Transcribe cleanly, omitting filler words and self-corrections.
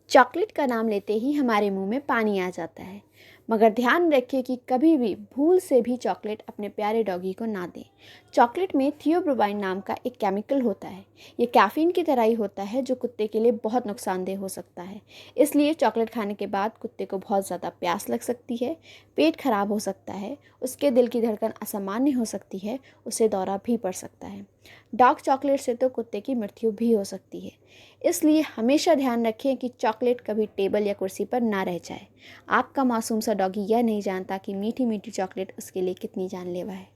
Chocolate का नाम लेते ही हमारे मुंह में पानी आ जाता है, मगर ध्यान रखिए कि कभी भी भूल से भी चॉकलेट अपने प्यारे डॉगी को ना दें। चॉकलेट में थियोब्रोमाइन नाम का एक केमिकल होता है। ये कैफीन की तरह ही होता है, जो कुत्ते के लिए बहुत नुकसानदेह हो सकता है। इसलिए चॉकलेट खाने के बाद कुत्ते को बहुत ज़्यादा प्यास लग सकती है, पेट खराब हो सकता है, उसके दिल की धड़कन असामान्य हो सकती है, उसे दौरा भी पड़ सकता है। डार्क चॉकलेट से तो कुत्ते की मृत्यु भी हो सकती है। इसलिए हमेशा ध्यान रखें कि चॉकलेट कभी टेबल या कुर्सी पर ना रह जाए। आपका मासूम सा डॉगी यह नहीं जानता कि मीठी मीठी चॉकलेट उसके लिए कितनी जानलेवा है।